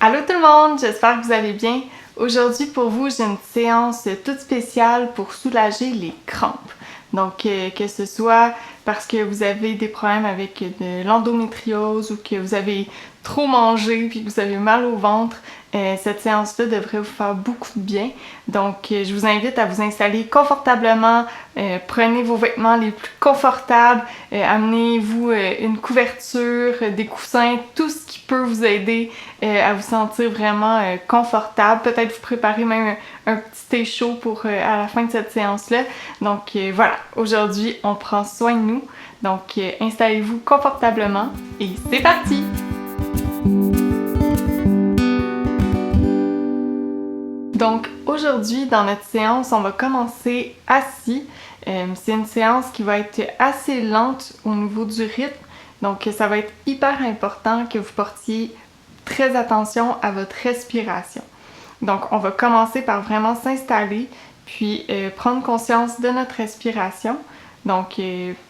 Allô tout le monde, j'espère que vous allez bien. Aujourd'hui pour vous, j'ai une séance toute spéciale pour soulager les crampes. Donc que ce soit parce que vous avez des problèmes avec de l'endométriose ou que vous avez trop mangé puis que vous avez mal au ventre, cette séance-là devrait vous faire beaucoup de bien. Donc je vous invite à vous installer confortablement, prenez vos vêtements les plus confortables, amenez-vous une couverture, des coussins, tout ce qui peut vous aider à vous sentir vraiment confortable. Peut-être vous préparer même un petit thé chaud pour à la fin de cette séance-là. Donc voilà, aujourd'hui on prend soin de nous. Donc installez-vous confortablement et c'est parti! Donc aujourd'hui dans notre séance, on va commencer assis. C'est une séance qui va être assez lente au niveau du rythme. Donc ça va être hyper important que vous portiez très attention à votre respiration. Donc, on va commencer par vraiment s'installer, puis prendre conscience de notre respiration. Donc,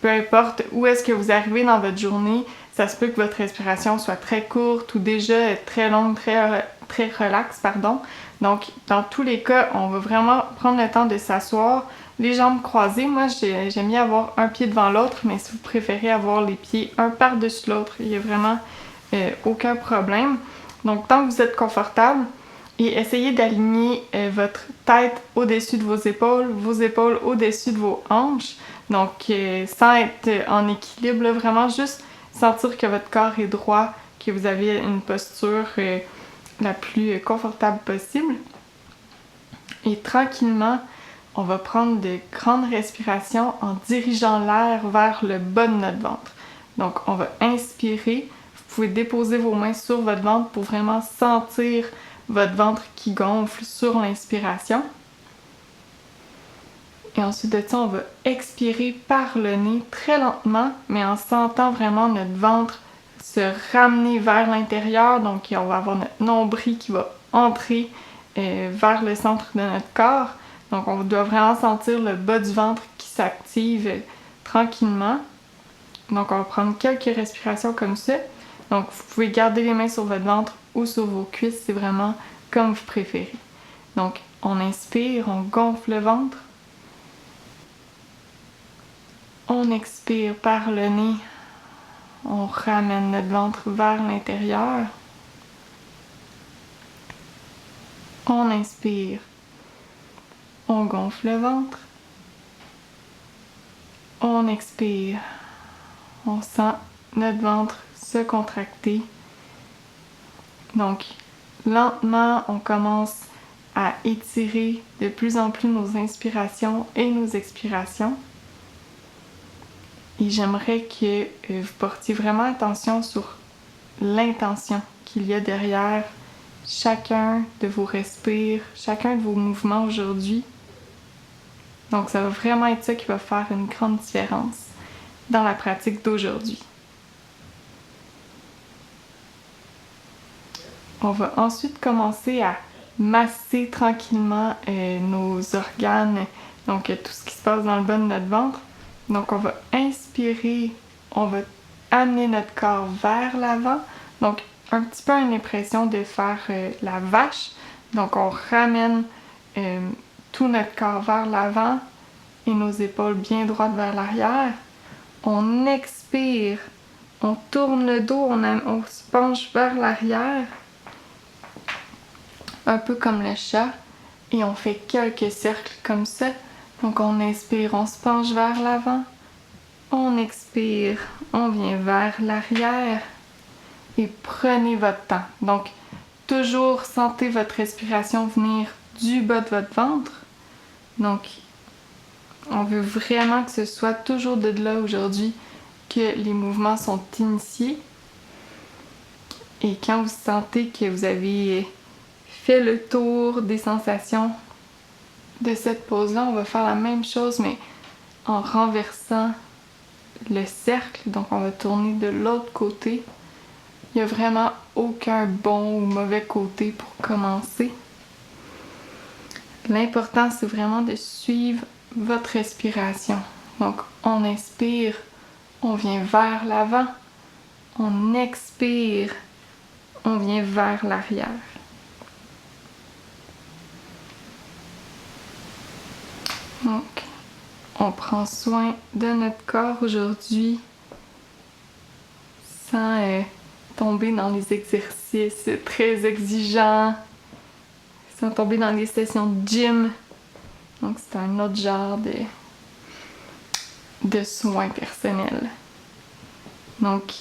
peu importe où est-ce que vous arrivez dans votre journée, ça se peut que votre respiration soit très courte ou déjà très longue, très relaxe, pardon. Donc, dans tous les cas, on va vraiment prendre le temps de s'asseoir, les jambes croisées. Moi, j'aime bien avoir un pied devant l'autre, mais si vous préférez avoir les pieds un par-dessus l'autre, il n'y a vraiment aucun problème. Donc, tant que vous êtes confortable, et essayez d'aligner votre tête au-dessus de vos épaules au-dessus de vos hanches. Donc, sans être en équilibre, là, vraiment juste sentir que votre corps est droit, que vous avez une posture la plus confortable possible. Et tranquillement, on va prendre de grandes respirations en dirigeant l'air vers le bas de notre ventre. Donc, on va inspirer. Vous pouvez déposer vos mains sur votre ventre pour vraiment sentir votre ventre qui gonfle sur l'inspiration. Et ensuite de ça, on va expirer par le nez très lentement, mais en sentant vraiment notre ventre se ramener vers l'intérieur. Donc, on va avoir notre nombril qui va entrer vers le centre de notre corps. Donc, on doit vraiment sentir le bas du ventre qui s'active tranquillement. Donc, on va prendre quelques respirations comme ça. Donc, vous pouvez garder les mains sur votre ventre ou sur vos cuisses, c'est vraiment comme vous préférez. Donc, on inspire, on gonfle le ventre. On expire par le nez. On ramène notre ventre vers l'intérieur. On inspire. On gonfle le ventre. On expire. On sent notre ventre se contracter. Donc, lentement, on commence à étirer de plus en plus nos inspirations et nos expirations. Et j'aimerais que vous portiez vraiment attention sur l'intention qu'il y a derrière chacun de vos respires, chacun de vos mouvements aujourd'hui. Donc, ça va vraiment être ça qui va faire une grande différence dans la pratique d'aujourd'hui. On va ensuite commencer à masser tranquillement nos organes, donc tout ce qui se passe dans le bas de notre ventre. Donc, on va inspirer, on va amener notre corps vers l'avant. Donc, un petit peu une impression de faire la vache. Donc, on ramène tout notre corps vers l'avant et nos épaules bien droites vers l'arrière. On expire, on tourne le dos, on se penche vers l'arrière, un peu comme le chat, et on fait quelques cercles comme ça. Donc on inspire, on se penche vers l'avant, on expire, on vient vers l'arrière, et prenez votre temps. Donc toujours sentez votre respiration venir du bas de votre ventre. Donc on veut vraiment que ce soit toujours de là aujourd'hui que les mouvements sont initiés. Et quand vous sentez que vous avez fait le tour des sensations de cette pose-là, on va faire la même chose, mais en renversant le cercle. Donc, on va tourner de l'autre côté. Il n'y a vraiment aucun bon ou mauvais côté pour commencer. L'important, c'est vraiment de suivre votre respiration. Donc, on inspire, on vient vers l'avant. On expire, on vient vers l'arrière. Donc, on prend soin de notre corps aujourd'hui sans tomber dans les exercices très exigeants, sans tomber dans les sessions de gym. Donc, c'est un autre genre de soins personnels. Donc,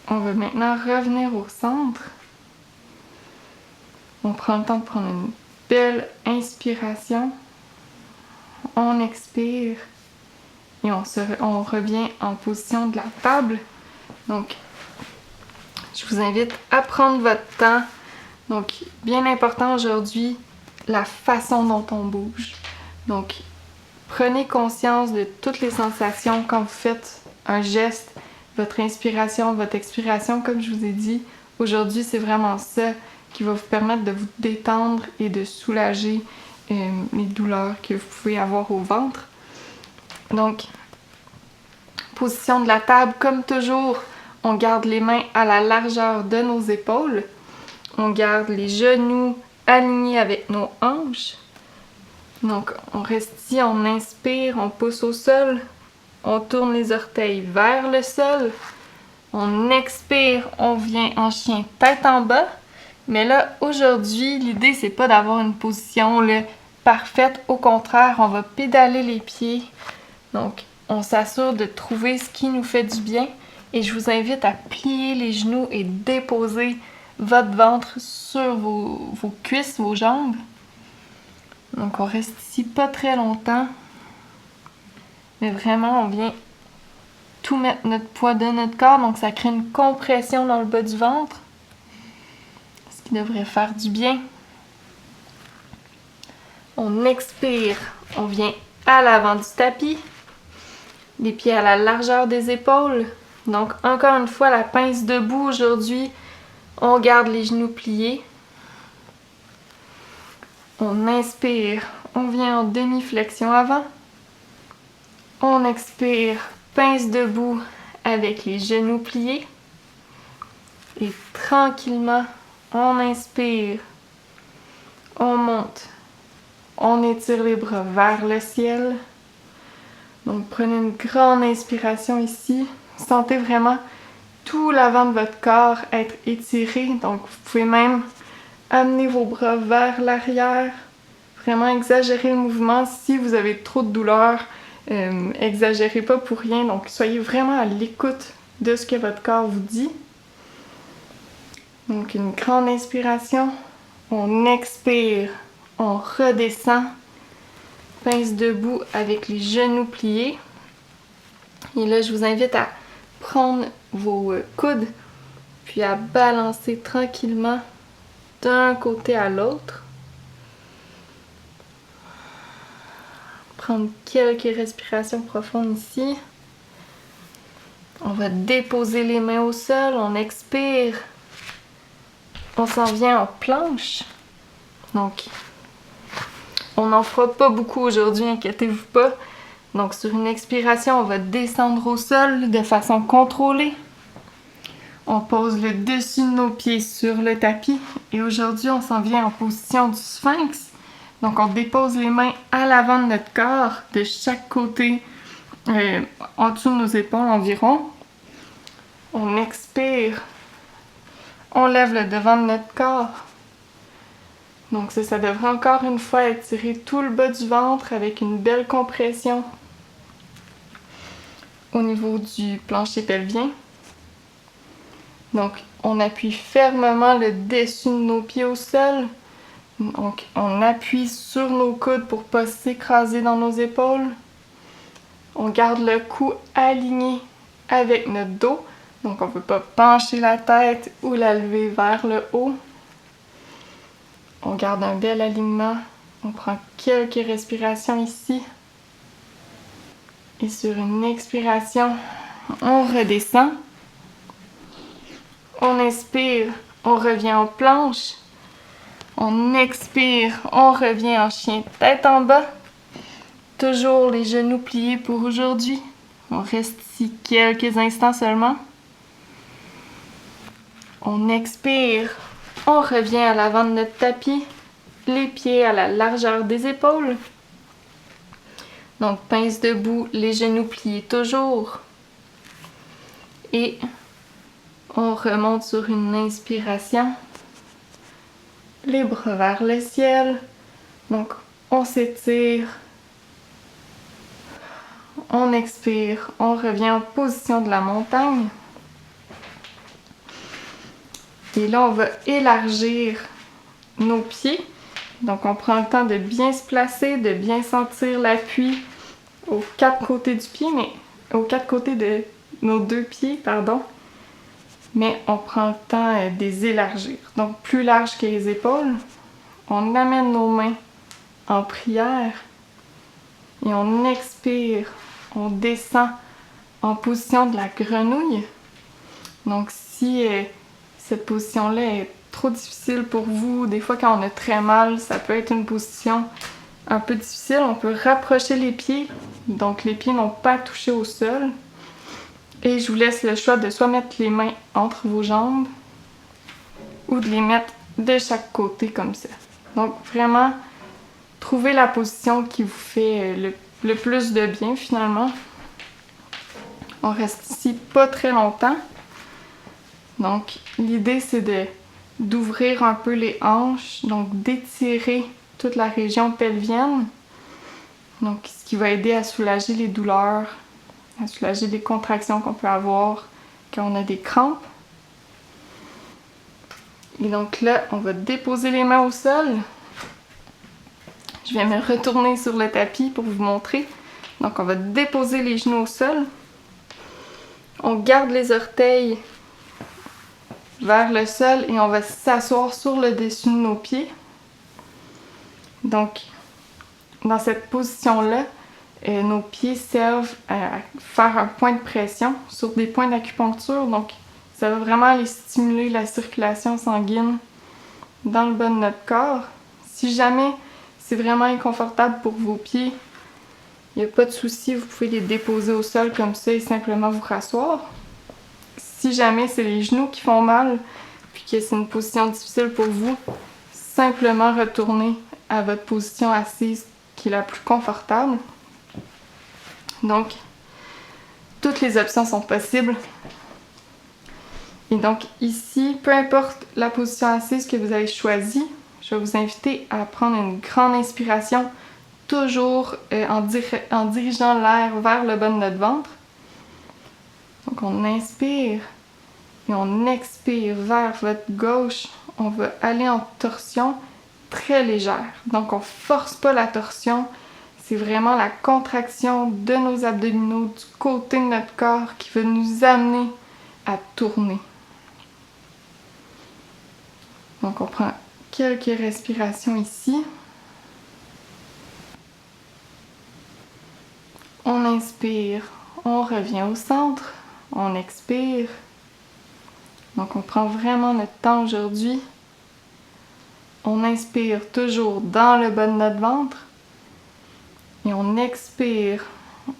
on va maintenant revenir au centre. On prend le temps de prendre une belle inspiration. On expire et on revient en position de la table. Donc, je vous invite à prendre votre temps. Donc, bien important aujourd'hui, la façon dont on bouge. Donc, prenez conscience de toutes les sensations quand vous faites un geste, votre inspiration, votre expiration, comme je vous ai dit. Aujourd'hui, c'est vraiment ça qui va vous permettre de vous détendre et de soulager les douleurs que vous pouvez avoir au ventre. Donc, position de la table, comme toujours, on garde les mains à la largeur de nos épaules. On garde les genoux alignés avec nos hanches. Donc, on reste ici, on inspire, on pousse au sol. On tourne les orteils vers le sol. On expire, on vient en chien tête en bas. Mais là, aujourd'hui, l'idée, c'est pas d'avoir une position là, parfaite. Au contraire, on va pédaler les pieds. Donc, on s'assure de trouver ce qui nous fait du bien. Et je vous invite à plier les genoux et déposer votre ventre sur vos cuisses, vos jambes. Donc, on reste ici pas très longtemps. Mais vraiment, on vient tout mettre notre poids de notre corps. Donc, ça crée une compression dans le bas du ventre. Ce qui devrait faire du bien. On expire. On vient à l'avant du tapis. Les pieds à la largeur des épaules. Donc, encore une fois, la pince debout aujourd'hui. On garde les genoux pliés. On inspire. On vient en demi-flexion avant. On expire. Pince debout avec les genoux pliés. Et tranquillement, on inspire. On monte. On étire les bras vers le ciel. Donc, prenez une grande inspiration ici. Sentez vraiment tout l'avant de votre corps être étiré. Donc, vous pouvez même amener vos bras vers l'arrière. Vraiment exagérer le mouvement. Si vous avez trop de douleur, exagérez pas pour rien. Donc, soyez vraiment à l'écoute de ce que votre corps vous dit. Donc, une grande inspiration. On expire. On redescend. Pince debout avec les genoux pliés. Et là, je vous invite à prendre vos coudes, puis à balancer tranquillement d'un côté à l'autre. Prendre quelques respirations profondes ici. On va déposer les mains au sol, on expire. On s'en vient en planche. Donc, on n'en fera pas beaucoup aujourd'hui, inquiétez-vous pas. Donc, sur une expiration, on va descendre au sol de façon contrôlée. On pose le dessus de nos pieds sur le tapis. Et aujourd'hui, on s'en vient en position du sphinx. Donc, on dépose les mains à l'avant de notre corps, de chaque côté, en dessous de nos épaules environ. On expire. On lève le devant de notre corps. Donc ça devrait encore une fois étirer tout le bas du ventre avec une belle compression au niveau du plancher pelvien. Donc, on appuie fermement le dessus de nos pieds au sol. Donc, on appuie sur nos coudes pour ne pas s'écraser dans nos épaules. On garde le cou aligné avec notre dos. Donc, on ne peut pas pencher la tête ou la lever vers le haut. On garde un bel alignement. On prend quelques respirations ici. Et sur une expiration, on redescend. On inspire, on revient en planche. On expire, on revient en chien tête en bas. Toujours les genoux pliés pour aujourd'hui. On reste ici quelques instants seulement. On expire, on revient à l'avant de notre tapis, les pieds à la largeur des épaules. Donc pince debout, les genoux pliés toujours. Et on remonte sur une inspiration. Les bras vers le ciel. Donc on s'étire. On expire, on revient en position de la montagne. Et là, on va élargir nos pieds. Donc, on prend le temps de bien se placer, de bien sentir l'appui aux quatre côtés du pied, mais aux quatre côtés de nos deux pieds, pardon. Mais on prend le temps de les élargir. Donc, plus large que les épaules. On amène nos mains en prière et on expire. On descend en position de la grenouille. Donc, si cette position-là est trop difficile pour vous, des fois quand on a très mal, ça peut être une position un peu difficile. On peut rapprocher les pieds, donc les pieds n'ont pas touché au sol. Et je vous laisse le choix de soit mettre les mains entre vos jambes ou de les mettre de chaque côté comme ça. Donc vraiment, trouvez la position qui vous fait le plus de bien finalement. On reste ici pas très longtemps. Donc, l'idée, c'est d'ouvrir un peu les hanches, donc d'étirer toute la région pelvienne. Donc, ce qui va aider à soulager les douleurs, à soulager les contractions qu'on peut avoir quand on a des crampes. Et donc là, on va déposer les mains au sol. Je vais me retourner sur le tapis pour vous montrer. Donc, on va déposer les genoux au sol. On garde les orteils vers le sol et on va s'asseoir sur le dessus de nos pieds. Donc, dans cette position-là, nos pieds servent à faire un point de pression sur des points d'acupuncture. Donc, ça va vraiment aller stimuler la circulation sanguine dans le bas de notre corps. Si jamais c'est vraiment inconfortable pour vos pieds, il n'y a pas de souci, vous pouvez les déposer au sol comme ça et simplement vous rasseoir. Si jamais c'est les genoux qui font mal, puis que c'est une position difficile pour vous, simplement retournez à votre position assise qui est la plus confortable. Donc, toutes les options sont possibles. Et donc ici, peu importe la position assise que vous avez choisie, je vais vous inviter à prendre une grande inspiration, toujours en dirigeant l'air vers le bas de notre ventre. Donc on inspire et on expire vers votre gauche. On va aller en torsion très légère. Donc on force pas la torsion. C'est vraiment la contraction de nos abdominaux du côté de notre corps qui va nous amener à tourner. Donc on prend quelques respirations ici. On inspire, on revient au centre, on expire. Donc on prend vraiment notre temps aujourd'hui. On inspire toujours dans le bas de notre ventre. Et on expire,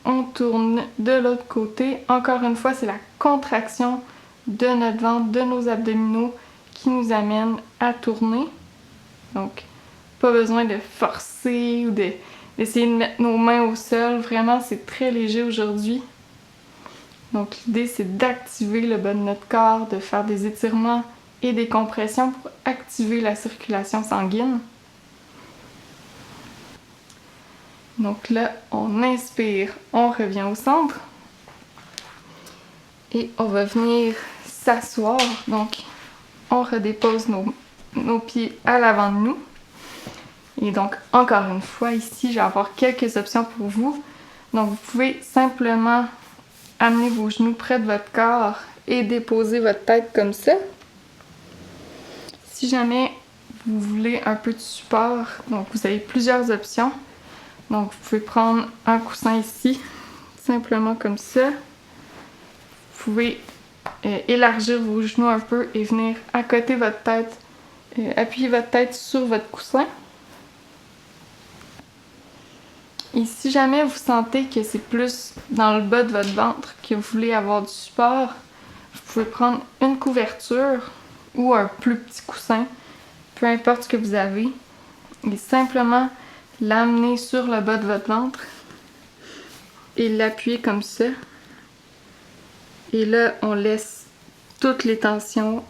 on tourne de l'autre côté. Encore une fois, c'est la contraction de notre ventre, de nos abdominaux qui nous amène à tourner. Donc, pas besoin de forcer ou d'essayer de mettre nos mains au sol. Vraiment, c'est très léger aujourd'hui. Donc, l'idée, c'est d'activer le bas de notre corps, de faire des étirements et des compressions pour activer la circulation sanguine. Donc là, on inspire, on revient au centre. Et on va venir s'asseoir. Donc, on redépose nos pieds à l'avant de nous. Et donc, encore une fois, ici, je vais avoir quelques options pour vous. Donc, vous pouvez simplement amener vos genoux près de votre corps et déposer votre tête comme ça. Si jamais vous voulez un peu de support, donc vous avez plusieurs options. Donc, vous pouvez prendre un coussin ici, simplement comme ça. Vous pouvez élargir vos genoux un peu et venir accoter votre tête, appuyer votre tête sur votre coussin. Et si jamais vous sentez que c'est plus dans le bas de votre ventre que vous voulez avoir du support, vous pouvez prendre une couverture ou un plus petit coussin, peu importe ce que vous avez, et simplement l'amener sur le bas de votre ventre et l'appuyer comme ça. Et là, on laisse toutes les tensions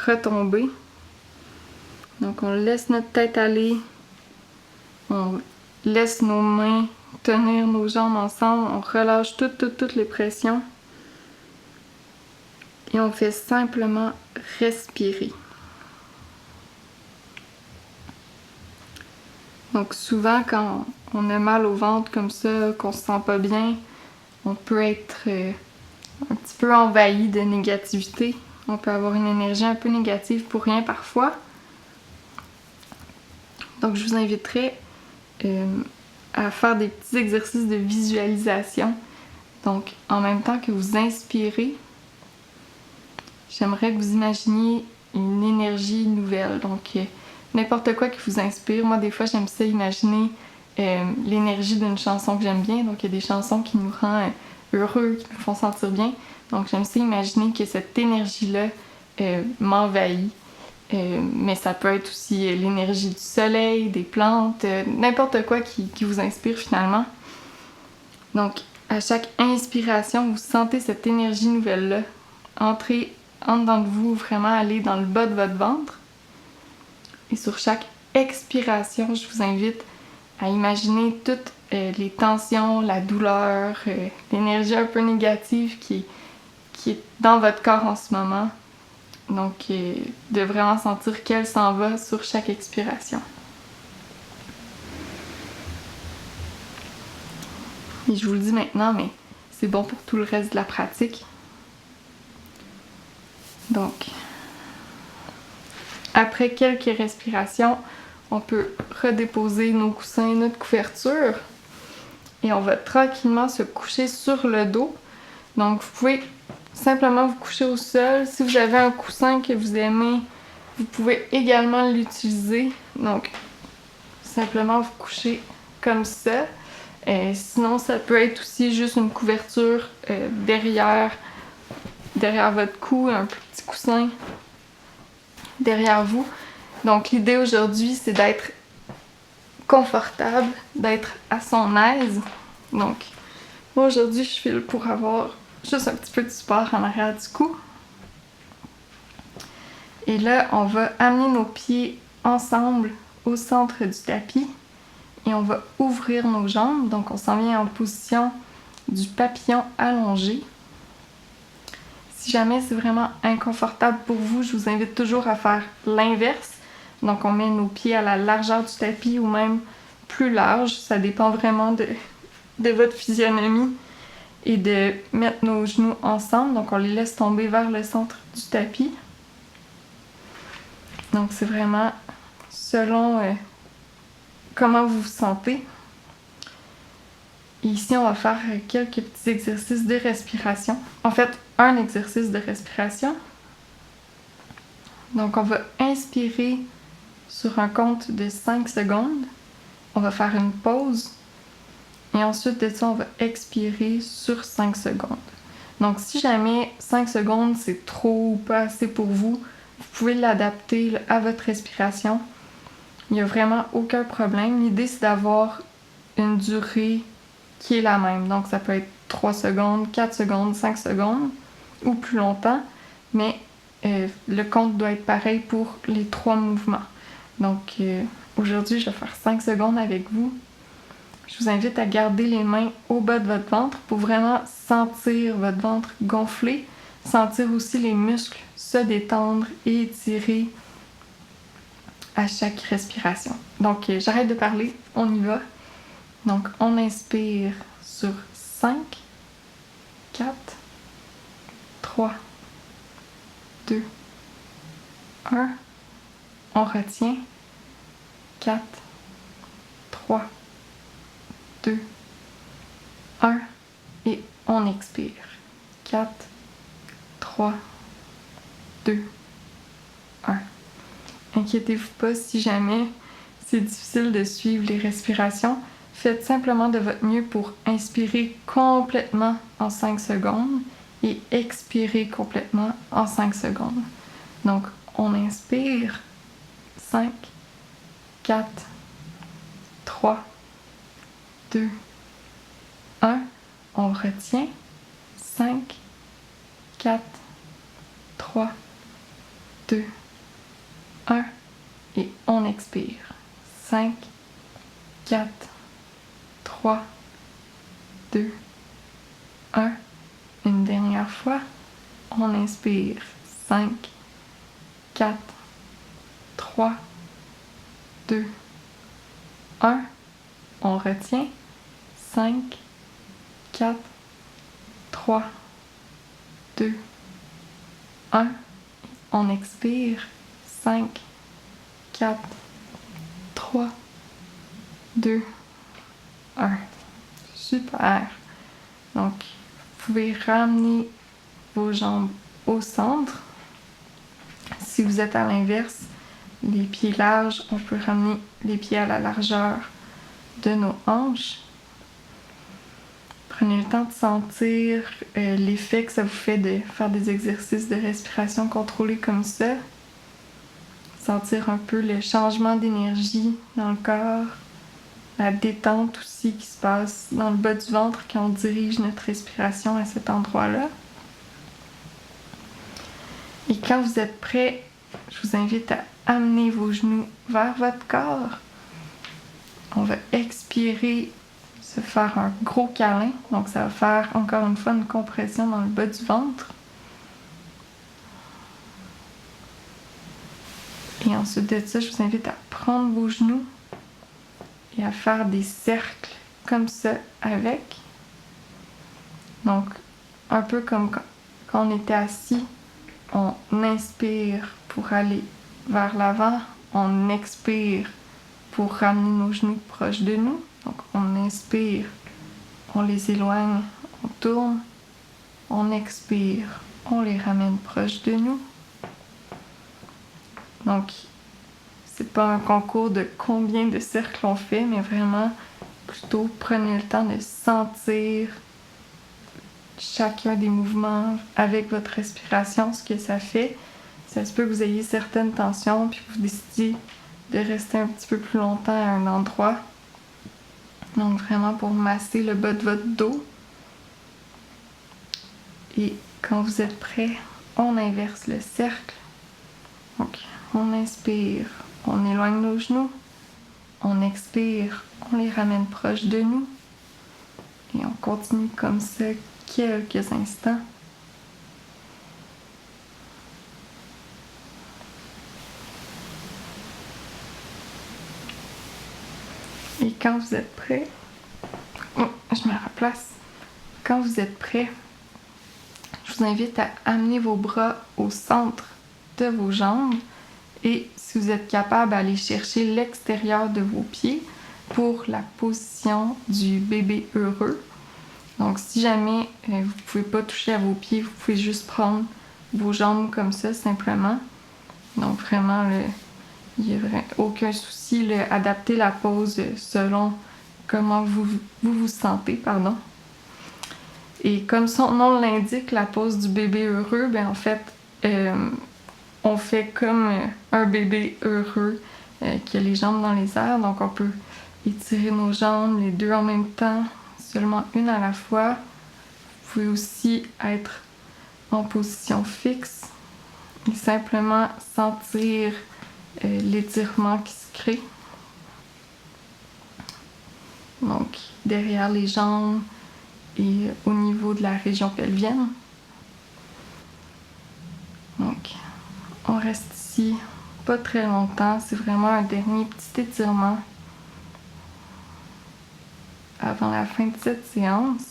retomber. Donc, on laisse notre tête aller, on laisse nos mains tenir nos jambes ensemble, on relâche toutes les pressions et on fait simplement respirer. Donc souvent quand on a mal au ventre comme ça, qu'on se sent pas bien, on peut être un petit peu envahi de négativité. On peut avoir une énergie un peu négative pour rien parfois. Donc je vous inviterai à faire des petits exercices de visualisation. Donc en même temps que vous inspirez, j'aimerais que vous imaginiez une énergie nouvelle. Donc n'importe quoi qui vous inspire. Moi des fois j'aime ça imaginer l'énergie d'une chanson que j'aime bien. Donc il y a des chansons qui nous rendent heureux, qui nous font sentir bien. Donc j'aime ça imaginer que cette énergie-là m'envahit. Mais ça peut être aussi l'énergie du soleil, des plantes, n'importe quoi qui vous inspire finalement. Donc, à chaque inspiration, vous sentez cette énergie nouvelle-là entrer en dedans de vous, vraiment aller dans le bas de votre ventre. Et sur chaque expiration, je vous invite à imaginer toutes les tensions, la douleur, l'énergie un peu négative qui est dans votre corps en ce moment. Donc, de vraiment sentir qu'elle s'en va sur chaque expiration. Et je vous le dis maintenant, mais c'est bon pour tout le reste de la pratique. Donc, après quelques respirations, on peut redéposer nos coussins, notre couverture. Et on va tranquillement se coucher sur le dos. Donc, vous pouvez simplement vous coucher au sol. Si vous avez un coussin que vous aimez, vous pouvez également l'utiliser. Donc, simplement vous coucher comme ça. Sinon, ça peut être aussi juste une couverture derrière votre cou, un plus petit coussin derrière vous. Donc, l'idée aujourd'hui, c'est d'être confortable, d'être à son aise. Donc, moi aujourd'hui, je file pour avoir juste un petit peu de support en arrière du cou. Et là, on va amener nos pieds ensemble au centre du tapis et on va ouvrir nos jambes. Donc, on s'en vient en position du papillon allongé. Si jamais c'est vraiment inconfortable pour vous, je vous invite toujours à faire l'inverse. Donc, on met nos pieds à la largeur du tapis ou même plus large. Ça dépend vraiment de votre physionomie. Et de mettre nos genoux ensemble. Donc, on les laisse tomber vers le centre du tapis. Donc, c'est vraiment selon comment vous vous sentez. Et ici, on va faire quelques petits exercices de respiration. En fait, un exercice de respiration. Donc, on va inspirer sur un compte de 5 secondes. On va faire une pause. Et ensuite de ça, on va expirer sur 5 secondes. Donc, si jamais 5 secondes, c'est trop ou pas assez pour vous, vous pouvez l'adapter à votre respiration. Il n'y a vraiment aucun problème. L'idée, c'est d'avoir une durée qui est la même. Donc, ça peut être 3 secondes, 4 secondes, 5 secondes ou plus longtemps. Mais le compte doit être pareil pour les 3 mouvements. Donc, aujourd'hui, je vais faire 5 secondes avec vous. Je vous invite à garder les mains au bas de votre ventre pour vraiment sentir votre ventre gonfler, sentir aussi les muscles se détendre et étirer à chaque respiration. Donc, j'arrête de parler, on y va. Donc, on inspire sur 5, 4, 3, 2, 1. On retient. 4, 3, 2, 1 et on expire. 4, 3, 2, 1. Inquiétez-vous pas si jamais c'est difficile de suivre les respirations. Faites simplement de votre mieux pour inspirer complètement en 5 secondes et expirer complètement en 5 secondes. Donc, On inspire. 5, 4, 3, 2, 1. On retient. 5, 4, 3, 2, 1. Et on expire. 5, 4, 3, 2, 1. Une dernière fois. On inspire. 5, 4, 3, 2, 1. On retient. 5, 4, 3, 2, 1. On expire. 5, 4, 3, 2, 1. Super. Donc, vous pouvez ramener vos jambes au centre. Si vous êtes à l'inverse, les pieds larges, on peut ramener les pieds à la largeur de nos hanches. Prenez le temps de sentir l'effet que ça vous fait de faire des exercices de respiration contrôlés comme ça. Sentir un peu le changement d'énergie dans le corps, la détente aussi qui se passe dans le bas du ventre quand on dirige notre respiration à cet endroit-là. Et quand vous êtes prêt, je vous invite à amener vos genoux vers votre corps. On va expirer, se faire un gros câlin. Donc ça va faire encore une fois une compression dans le bas du ventre. Et ensuite de ça, je vous invite à prendre vos genoux et à faire des cercles comme ça avec. Donc, un peu comme quand on était assis, on inspire pour aller vers l'avant, on expire pour ramener nos genoux proches de nous. Donc, on inspire, on les éloigne, on tourne, on expire, on les ramène proches de nous. Donc, c'est pas un concours de combien de cercles on fait, mais vraiment, plutôt prenez le temps de sentir chacun des mouvements avec votre respiration, ce que ça fait. Ça se peut que vous ayez certaines tensions, puis que vous décidiez de rester un petit peu plus longtemps à un endroit. Donc, vraiment pour masser le bas de votre dos. Et quand vous êtes prêt, on inverse le cercle. Donc, on inspire, on éloigne nos genoux, on expire, on les ramène proches de nous et on continue comme ça quelques instants. Et quand vous êtes prêt, je me replace. Quand vous êtes prêt, je vous invite à amener vos bras au centre de vos jambes et si vous êtes capable, aller chercher l'extérieur de vos pieds pour la position du bébé heureux. Donc, si jamais vous ne pouvez pas toucher à vos pieds, vous pouvez juste prendre vos jambes comme ça, simplement. Donc, vraiment, il n'y a aucun souci. Adapter la pose selon comment vous sentez, pardon. Et comme son nom l'indique, la pose du bébé heureux, ben en fait, on fait comme un bébé heureux qui a les jambes dans les airs. Donc, on peut étirer nos jambes, les deux en même temps, seulement une à la fois. Vous pouvez aussi être en position fixe et simplement sentir l'étirement qui se crée. Donc, derrière les jambes et au niveau de la région pelvienne. Donc, on reste ici pas très longtemps. C'est vraiment un dernier petit étirement avant la fin de cette séance.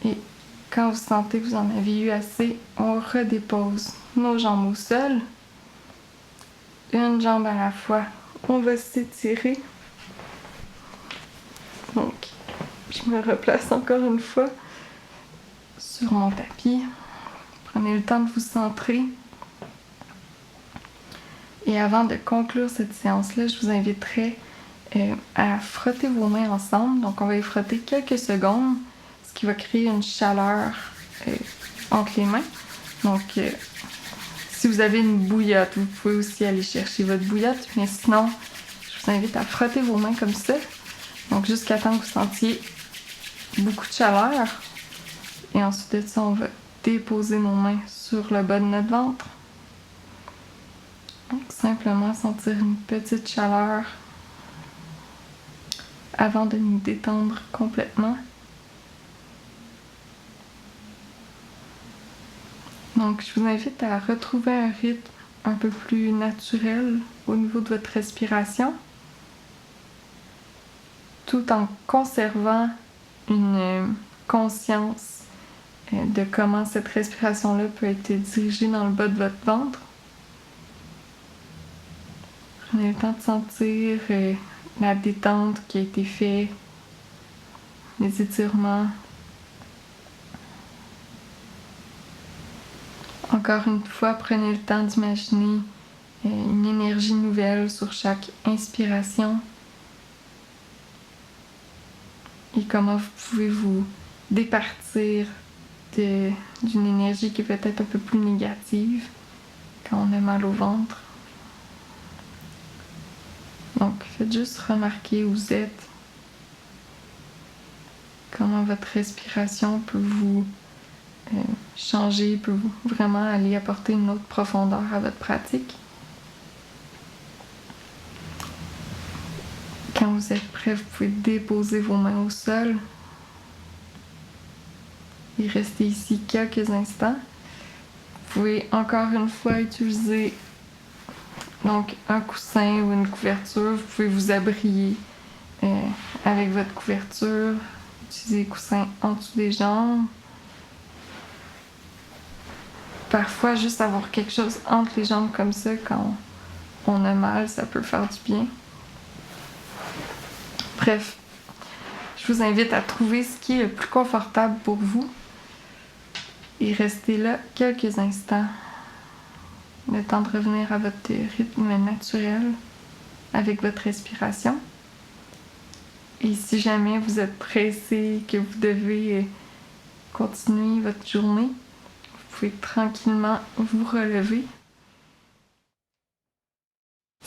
Et quand vous sentez que vous en avez eu assez, on redépose nos jambes au sol. Une jambe à la fois. On va s'étirer. Donc, je me replace encore une fois sur mon tapis. Prenez le temps de vous centrer. Et avant de conclure cette séance-là, je vous inviterai à frotter vos mains ensemble. Donc, on va y frotter quelques secondes, ce qui va créer une chaleur entre les mains. Donc, Si vous avez une bouillotte, vous pouvez aussi aller chercher votre bouillotte, mais sinon, je vous invite à frotter vos mains comme ça. Donc jusqu'à temps que vous sentiez beaucoup de chaleur. Et ensuite de ça, on va déposer nos mains sur le bas de notre ventre. Donc simplement sentir une petite chaleur avant de nous détendre complètement. Donc je vous invite à retrouver un rythme un peu plus naturel au niveau de votre respiration, tout en conservant une conscience de comment cette respiration-là peut être dirigée dans le bas de votre ventre. Prenez le temps de sentir la détente qui a été faite, les étirements. Encore une fois, prenez le temps d'imaginer une énergie nouvelle sur chaque inspiration et comment vous pouvez vous départir d'une énergie qui est peut-être un peu plus négative quand on a mal au ventre. Donc, faites juste remarquer où vous êtes, comment votre respiration peut vous changer, peut vraiment aller apporter une autre profondeur à votre pratique. Quand vous êtes prêt, vous pouvez déposer vos mains au sol et rester ici quelques instants. Vous pouvez encore une fois utiliser donc un coussin ou une couverture. Vous pouvez vous abriter avec votre couverture. Utilisez le coussin en dessous des jambes. Parfois, juste avoir quelque chose entre les jambes comme ça quand on a mal, ça peut faire du bien. Bref, je vous invite à trouver ce qui est le plus confortable pour vous et restez là quelques instants. Le temps de revenir à votre rythme naturel avec votre respiration. Et si jamais vous êtes pressé, que vous devez continuer votre journée, vous pouvez tranquillement vous relever.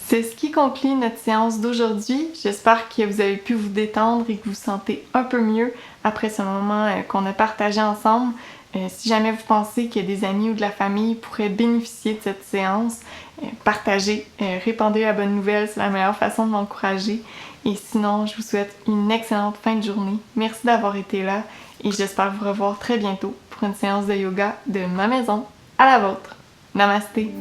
C'est ce qui conclut notre séance d'aujourd'hui. J'espère que vous avez pu vous détendre et que vous vous sentez un peu mieux après ce moment qu'on a partagé ensemble. Si jamais vous pensez que des amis ou de la famille pourraient bénéficier de cette séance, partagez, répandez la bonne nouvelle, c'est la meilleure façon de m'encourager. Et sinon, je vous souhaite une excellente fin de journée. Merci d'avoir été là et j'espère vous revoir très bientôt pour une séance de yoga de ma maison à la vôtre. Namasté!